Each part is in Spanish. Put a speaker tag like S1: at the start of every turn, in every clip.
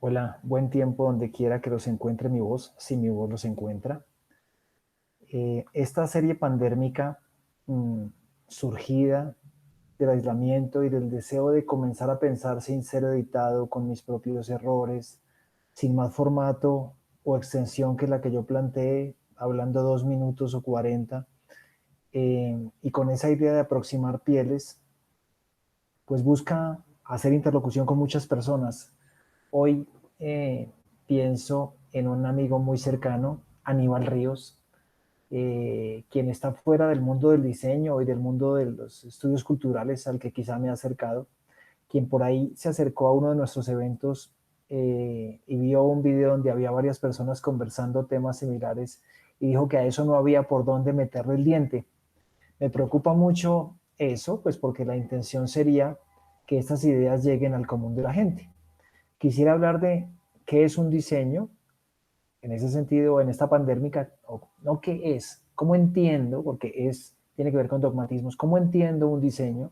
S1: Hola, buen tiempo donde quiera que los encuentre mi voz, si mi voz los encuentra. Esta serie pandémica mm, surgida del aislamiento y del deseo de comenzar a pensar sin ser editado, con mis propios errores, sin más formato o extensión que la que yo planteé, hablando 2 minutos o 40, y con esa idea de aproximar pieles, pues busca hacer interlocución con muchas personas. Hoy pienso en un amigo muy cercano, Aníbal Ríos, quien está fuera del mundo del diseño y del mundo de los estudios culturales al que quizá me ha acercado, quien por ahí se acercó a uno de nuestros eventos y vio un video donde había varias personas conversando temas similares y dijo que a eso no había por dónde meterle el diente. Me preocupa mucho eso, pues porque la intención sería que estas ideas lleguen al común de la gente. Quisiera hablar de qué es un diseño, en ese sentido, en esta pandémica, o no qué es, cómo entiendo, porque tiene que ver con dogmatismos, cómo entiendo un diseño,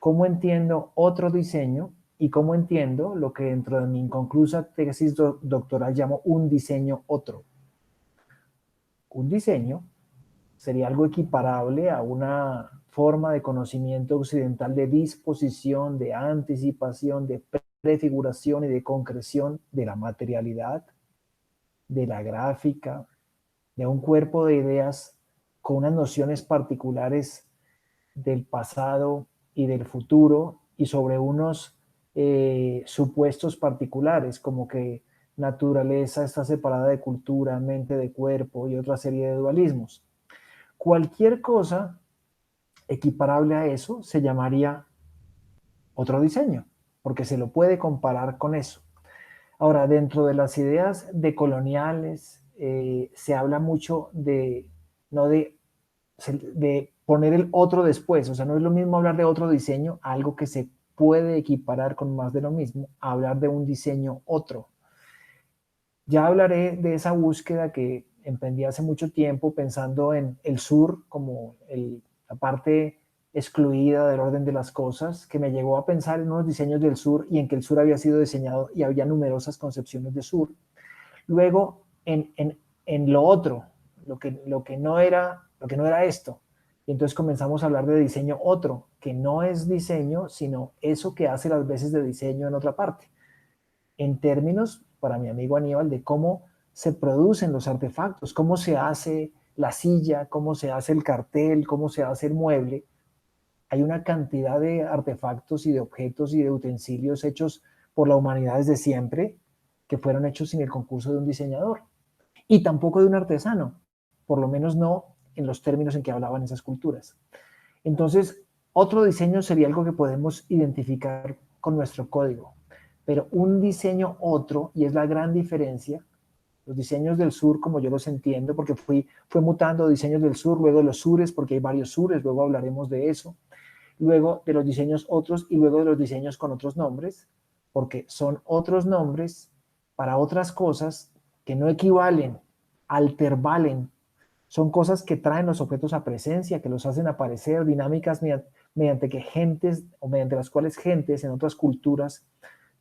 S1: cómo entiendo otro diseño y cómo entiendo lo que dentro de mi inconclusa tesis doctoral llamo un diseño otro. Un diseño sería algo equiparable a una forma de conocimiento occidental de disposición, de anticipación, de prefiguración y de concreción de la materialidad, de la gráfica, de un cuerpo de ideas con unas nociones particulares del pasado y del futuro y sobre unos supuestos particulares, como que naturaleza está separada de cultura, mente de cuerpo y otra serie de dualismos. Cualquier cosa equiparable a eso se llamaría otro diseño, porque se lo puede comparar con eso. Ahora, dentro de las ideas decoloniales, se habla mucho de, no de poner el otro después, o sea, no es lo mismo hablar de otro diseño, algo que se puede equiparar con más de lo mismo, a hablar de un diseño otro. Ya hablaré de esa búsqueda que emprendí hace mucho tiempo pensando en el sur como la parte excluida del orden de las cosas, que me llevó a pensar en unos diseños del sur y en que el sur había sido diseñado y había numerosas concepciones de sur. Luego, en lo otro, lo que no era esto. Y entonces comenzamos a hablar de diseño otro, que no es diseño, sino eso que hace las veces de diseño en otra parte. En términos, para mi amigo Aníbal, de cómo se producen los artefactos, cómo se hace la silla, cómo se hace el cartel, cómo se hace el mueble. Hay una cantidad de artefactos y de objetos y de utensilios hechos por la humanidad desde siempre que fueron hechos sin el concurso de un diseñador y tampoco de un artesano, por lo menos no en los términos en que hablaban esas culturas. Entonces, otro diseño sería algo que podemos identificar con nuestro código, pero un diseño otro, y es la gran diferencia, los diseños del sur, como yo los entiendo, porque fue mutando diseños del sur, luego de los sures, porque hay varios sures, luego hablaremos de eso, luego de los diseños otros y luego de los diseños con otros nombres, porque son otros nombres para otras cosas que no equivalen, altervalen, son cosas que traen los objetos a presencia, que los hacen aparecer, dinámicas mediante que gentes o mediante las cuales gentes en otras culturas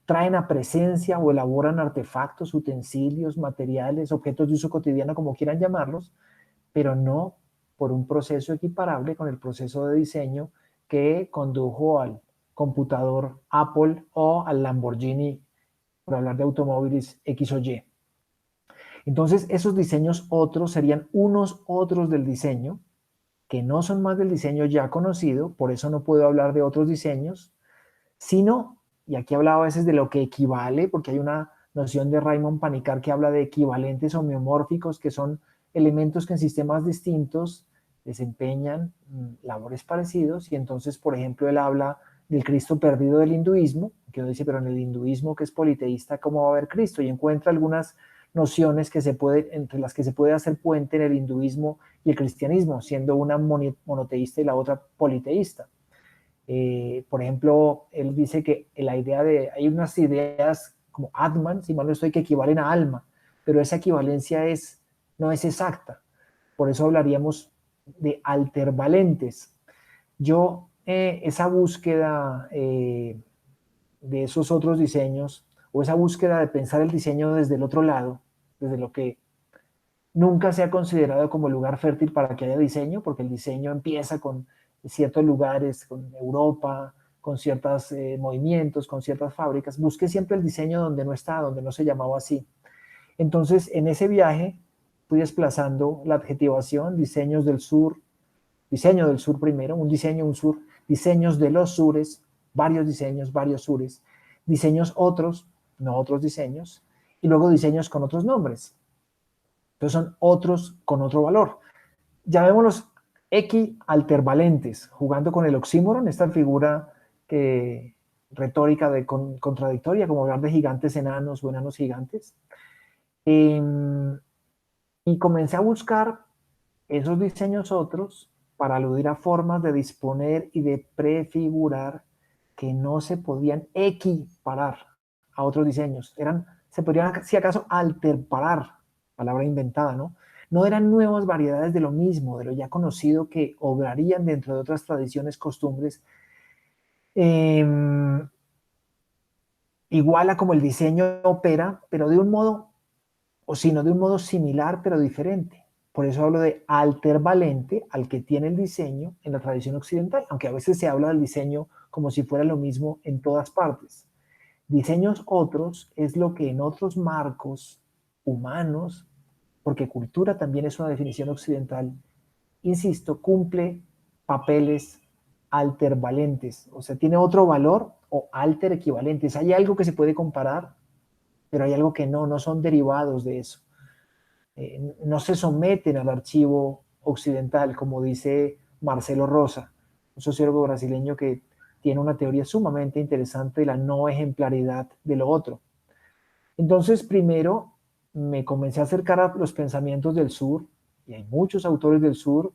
S1: traen a presencia o elaboran artefactos, utensilios, materiales, objetos de uso cotidiano, como quieran llamarlos, pero no por un proceso equiparable con el proceso de diseño que condujo al computador Apple o al Lamborghini, por hablar de automóviles X o Y. Entonces, esos diseños otros serían unos otros del diseño, que no son más del diseño ya conocido, por eso no puedo hablar de otros diseños, sino, y aquí hablaba a veces de lo que equivale, porque hay una noción de Raymond Panikkar que habla de equivalentes homeomórficos, que son elementos que en sistemas distintos desempeñan labores parecidos, y entonces, por ejemplo, él habla del Cristo perdido del hinduismo, que uno dice, pero en el hinduismo que es politeísta, ¿cómo va a haber Cristo? Y encuentra algunas nociones entre las que se puede hacer puente en el hinduismo y el cristianismo, siendo una monoteísta y la otra politeísta. Por ejemplo, él dice que hay unas ideas como Atman, si mal no estoy, que equivalen a alma, pero esa equivalencia no es exacta. Por eso hablaríamos de altervalentes. Esa búsqueda de esos otros diseños o esa búsqueda de pensar el diseño desde el otro lado, desde lo que nunca se ha considerado como lugar fértil para que haya diseño, porque el diseño empieza con ciertos lugares, con Europa, con ciertos movimientos, con ciertas fábricas. Busqué siempre el diseño donde no está, donde no se llamaba así. Entonces, en ese viaje fui desplazando la adjetivación, diseños del sur, diseño del sur primero, un diseño, un sur, diseños de los sures, varios diseños, varios sures, diseños otros, no otros diseños, y luego diseños con otros nombres. Entonces son otros con otro valor. Llamémoslos equialtervalentes, jugando con el oxímoron, esta figura retórica contradictoria, como hablar de gigantes enanos o enanos gigantes. Y comencé a buscar esos diseños otros para aludir a formas de disponer y de prefigurar que no se podían equiparar a otros diseños. Se podrían, si acaso, alterparar, palabra inventada, ¿no? No eran nuevas variedades de lo mismo, de lo ya conocido, que obrarían dentro de otras tradiciones, costumbres, igual a como el diseño opera, pero de un modo, o sino de un modo similar, pero diferente. Por eso hablo de altervalente al que tiene el diseño en la tradición occidental, aunque a veces se habla del diseño como si fuera lo mismo en todas partes. Diseños otros es lo que en otros marcos humanos, porque cultura también es una definición occidental, insisto, cumple papeles altervalentes, o sea, tiene otro valor o alter equivalentes. Hay algo que se puede comparar, pero hay algo que no son derivados de eso. No se someten al archivo occidental, como dice Marcelo Rosa, un sociólogo brasileño que tiene una teoría sumamente interesante de la no ejemplaridad de lo otro. Entonces, primero me comencé a acercar a los pensamientos del sur, y hay muchos autores del sur.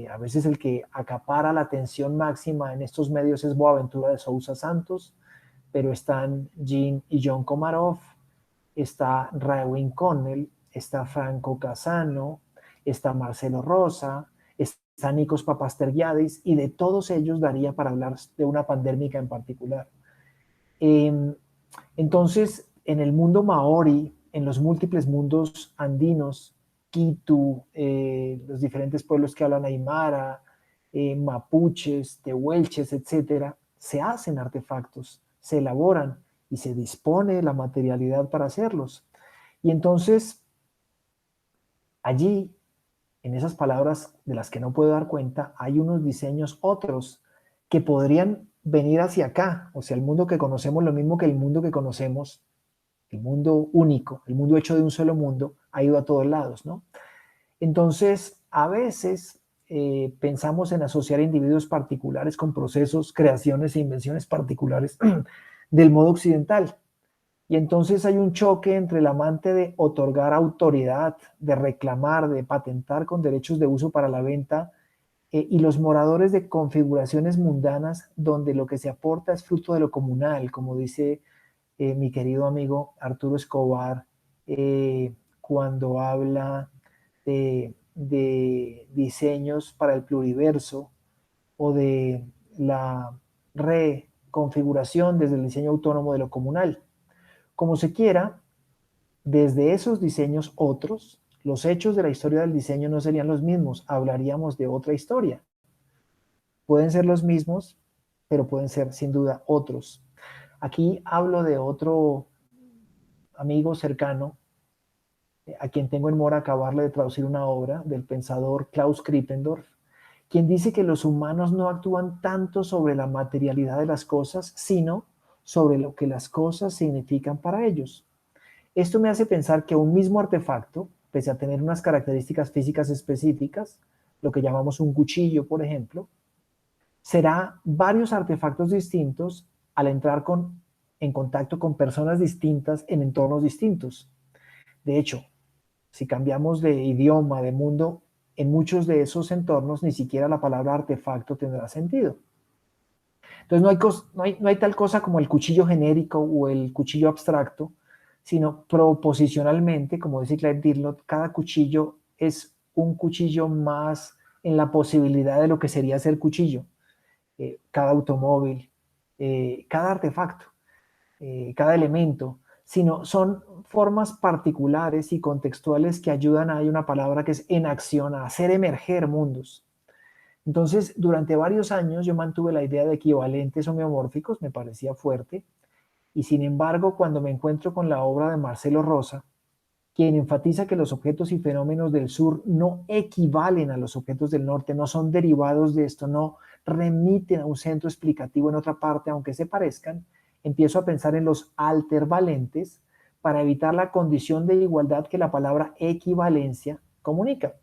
S1: A veces el que acapara la atención máxima en estos medios es Boaventura de Sousa Santos, pero están Jean y John Komarov, está Raewyn Connell, está Franco Casano, está Marcelo Rosa, está Nikos Papastergiadis, y de todos ellos daría para hablar de una pandémica en particular. Entonces, en el mundo maori, en los múltiples mundos andinos, Quito, los diferentes pueblos que hablan aymara, mapuches, tehuelches, etcétera, se hacen artefactos, se elaboran y se dispone la materialidad para hacerlos. Y entonces, allí, en esas palabras de las que no puedo dar cuenta, hay unos diseños otros que podrían venir hacia acá, o sea, el mundo que conocemos, lo mismo que el mundo que conocemos, el mundo único, el mundo hecho de un solo mundo, ha ido a todos lados, ¿no? Entonces, a veces pensamos en asociar individuos particulares con procesos, creaciones e invenciones particulares del modo occidental. Y entonces hay un choque entre el amante de otorgar autoridad, de reclamar, de patentar con derechos de uso para la venta, y los moradores de configuraciones mundanas donde lo que se aporta es fruto de lo comunal, como dice mi querido amigo Arturo Escobar, cuando habla de diseños para el pluriverso o de la reconfiguración desde el diseño autónomo de lo comunal. Como se quiera, desde esos diseños otros, los hechos de la historia del diseño no serían los mismos, hablaríamos de otra historia. Pueden ser los mismos, pero pueden ser sin duda otros. Aquí hablo de otro amigo cercano, a quien tengo en mora acabarle de traducir una obra del pensador Klaus Krippendorf, quien dice que los humanos no actúan tanto sobre la materialidad de las cosas, sino sobre lo que las cosas significan para ellos. Esto me hace pensar que un mismo artefacto, pese a tener unas características físicas específicas, lo que llamamos un cuchillo, por ejemplo, será varios artefactos distintos al entrar en contacto con personas distintas en entornos distintos. De hecho, si cambiamos de idioma, de mundo, en muchos de esos entornos ni siquiera la palabra artefacto tendrá sentido. Entonces no hay tal cosa como el cuchillo genérico o el cuchillo abstracto, sino proposicionalmente, como dice Clive Dillot, cada cuchillo es un cuchillo más en la posibilidad de lo que sería ser cuchillo. Cada automóvil, cada artefacto. cada elemento, sino son formas particulares y contextuales que ayudan, hay una palabra que es en acción, a hacer emerger mundos. Entonces, durante varios años yo mantuve la idea de equivalentes homeomórficos, me parecía fuerte, y sin embargo, cuando me encuentro con la obra de Marcelo Rosa, quien enfatiza que los objetos y fenómenos del sur no equivalen a los objetos del norte, no son derivados de esto, no remiten a un centro explicativo en otra parte, aunque se parezcan, empiezo a pensar en los altervalentes para evitar la condición de igualdad que la palabra equivalencia comunica.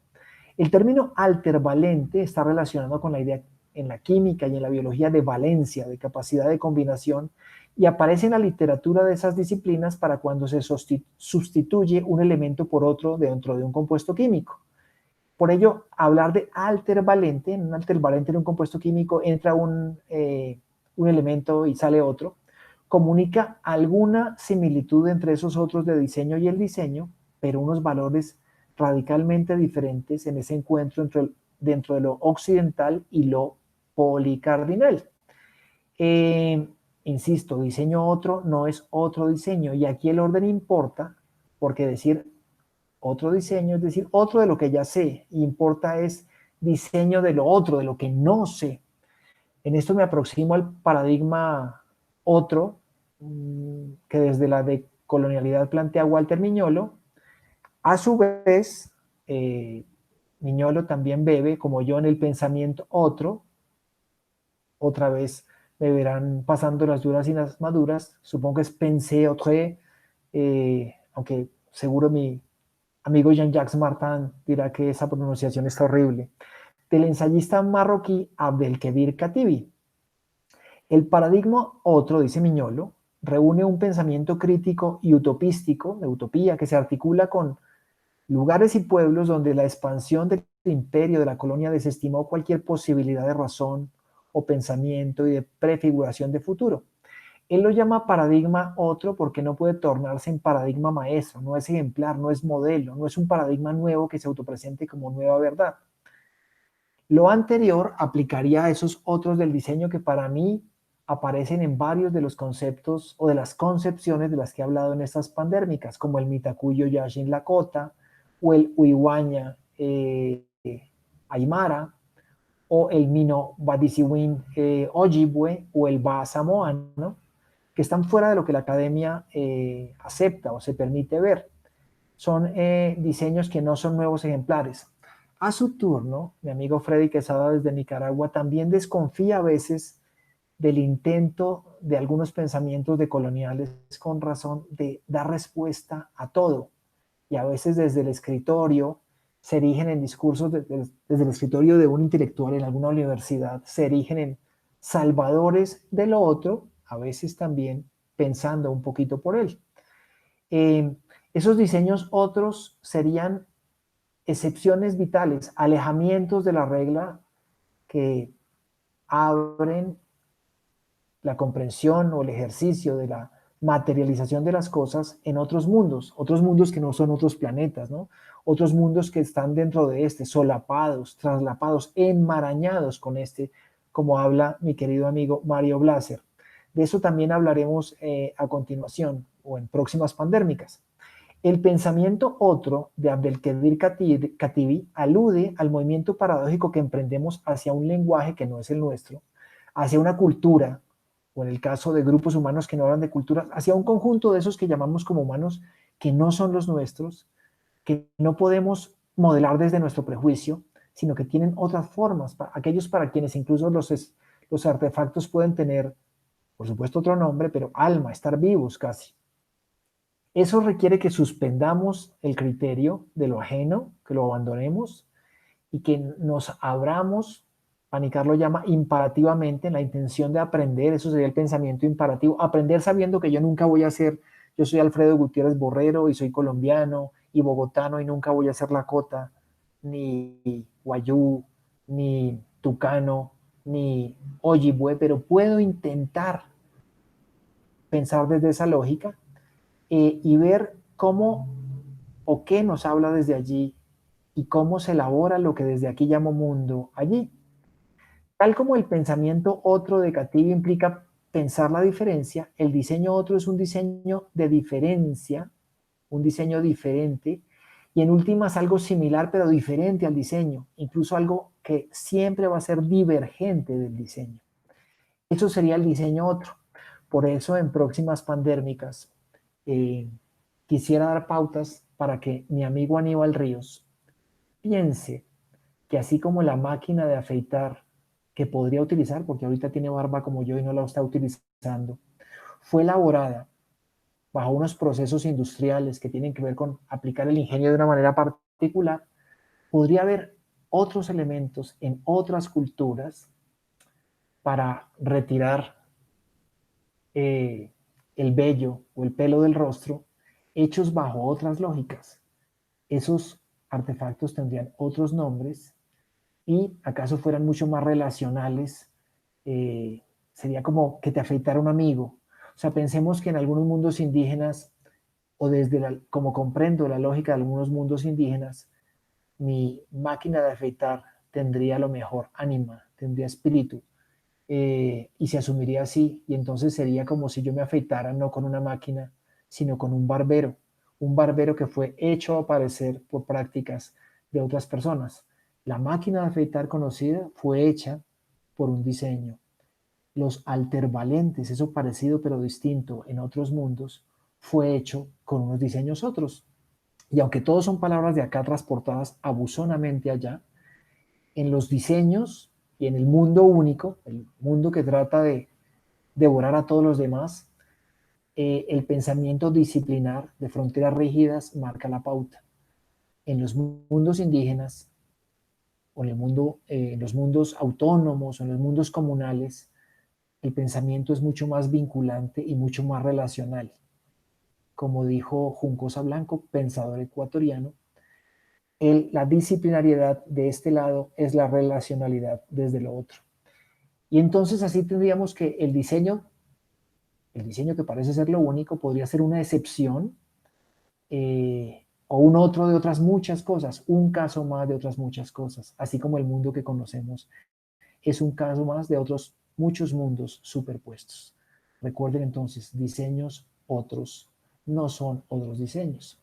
S1: El término altervalente está relacionado con la idea en la química y en la biología de valencia, de capacidad de combinación, y aparece en la literatura de esas disciplinas para cuando se sustituye un elemento por otro dentro de un compuesto químico. Por ello, hablar de altervalente, en un altervalente de un compuesto químico entra un elemento y sale otro, comunica alguna similitud entre esos otros de diseño y el diseño, pero unos valores radicalmente diferentes en ese encuentro dentro de lo occidental y lo policardinal. Eh, Insisto, diseño otro no es otro diseño, y aquí el orden importa, porque decir otro diseño es decir otro de lo que ya sé, y importa es diseño de lo otro, de lo que no sé. En esto me aproximo al paradigma otro, que desde la decolonialidad plantea Walter Miñolo. A su vez, Miñolo también bebe, como yo, en el pensamiento otro. Otra vez me verán pasando las duras y las maduras. Supongo que es pensé autre, aunque seguro mi amigo Jean-Jacques Martin dirá que esa pronunciación está horrible. Del ensayista marroquí Abdelkebir Katibi. El paradigma otro, dice Miñolo, reúne un pensamiento crítico y utopístico, de utopía, que se articula con lugares y pueblos donde la expansión del imperio de la colonia desestimó cualquier posibilidad de razón o pensamiento y de prefiguración de futuro. Él lo llama paradigma otro porque no puede tornarse en paradigma maestro, no es ejemplar, no es modelo, no es un paradigma nuevo que se autopresente como nueva verdad. Lo anterior aplicaría a esos otros del diseño que para mí aparecen en varios de los conceptos o de las concepciones de las que he hablado en estas pandérmicas, como el Mitakuyo Yashin Lakota, o el Uiwaña Aymara, o el Mino Badisiwin Ojibwe, o el Ba Samoano, que están fuera de lo que la academia acepta o se permite ver. Son diseños que no son nuevos ejemplares. A su turno, mi amigo Freddy Quesada desde Nicaragua también desconfía a veces del intento de algunos pensamientos decoloniales con razón de dar respuesta a todo. Y a veces desde el escritorio se erigen en discursos, desde el escritorio de un intelectual en alguna universidad, se erigen en salvadores de lo otro, a veces también pensando un poquito por él. Esos diseños otros serían excepciones vitales, alejamientos de la regla que abren la comprensión o el ejercicio de la materialización de las cosas en otros mundos que no son otros planetas, ¿no? Otros mundos que están dentro de este, solapados, traslapados, enmarañados con este, como habla mi querido amigo Mario Blaser. De eso también hablaremos a continuación o en próximas pandérmicas. El pensamiento otro de Abdelkader Katibi alude al movimiento paradójico que emprendemos hacia un lenguaje que no es el nuestro, hacia una cultura, o en el caso de grupos humanos que no hablan de cultura, hacia un conjunto de esos que llamamos como humanos que no son los nuestros, que no podemos modelar desde nuestro prejuicio, sino que tienen otras formas, aquellos para quienes incluso los artefactos pueden tener, por supuesto, otro nombre, pero alma, estar vivos casi. Eso requiere que suspendamos el criterio de lo ajeno, que lo abandonemos y que nos abramos. Panicar lo llama imperativamente, en la intención de aprender. Eso sería el pensamiento imperativo, aprender sabiendo que yo nunca voy a ser, yo soy Alfredo Gutiérrez Borrero y soy colombiano y bogotano y nunca voy a ser Lakota, ni Guayú, ni Tucano, ni Ojibwe, pero puedo intentar pensar desde esa lógica y ver cómo o qué nos habla desde allí y cómo se elabora lo que desde aquí llamo mundo allí. Tal como el pensamiento otro de Katibi implica pensar la diferencia. El diseño otro es un diseño de diferencia, un diseño diferente, y en últimas algo similar pero diferente al diseño, incluso algo que siempre va a ser divergente del diseño. Eso sería el diseño otro. Por eso en próximas pandérmicas quisiera dar pautas para que mi amigo Aníbal Ríos piense que así como la máquina de afeitar que podría utilizar, porque ahorita tiene barba como yo y no la está utilizando, fue elaborada bajo unos procesos industriales que tienen que ver con aplicar el ingenio de una manera particular, podría haber otros elementos en otras culturas para retirar el vello o el pelo del rostro, hechos bajo otras lógicas. Esos artefactos tendrían otros nombres y acaso fueran mucho más relacionales, sería como que te afeitara un amigo. O sea, pensemos que en algunos mundos indígenas, o desde como comprendo la lógica de algunos mundos indígenas, mi máquina de afeitar tendría a lo mejor ánima, tendría espíritu, y se asumiría así, y entonces sería como si yo me afeitara no con una máquina, sino con un barbero que fue hecho a aparecer por prácticas de otras personas. La máquina de afeitar conocida fue hecha por un diseño. Los altervalentes, eso parecido pero distinto en otros mundos, fue hecho con unos diseños otros. Y aunque todos son palabras de acá transportadas abusonamente allá, en los diseños y en el mundo único, el mundo que trata de devorar a todos los demás, el pensamiento disciplinar de fronteras rígidas marca la pauta. En los mundos indígenas, o en, el mundo, en los mundos autónomos, o en los mundos comunales, el pensamiento es mucho más vinculante y mucho más relacional. Como dijo Juncosa Blanco, pensador ecuatoriano, la disciplinariedad de este lado es la relacionalidad desde lo otro. Y entonces así tendríamos que el diseño que parece ser lo único, podría ser una excepción o un otro de otras muchas cosas, un caso más de otras muchas cosas, así como el mundo que conocemos es un caso más de otros muchos mundos superpuestos. Recuerden entonces, diseños otros no son otros diseños.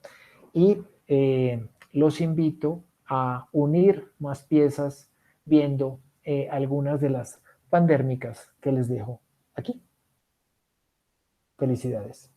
S1: Y los invito a unir más piezas viendo algunas de las pandérmicas que les dejo aquí. Felicidades.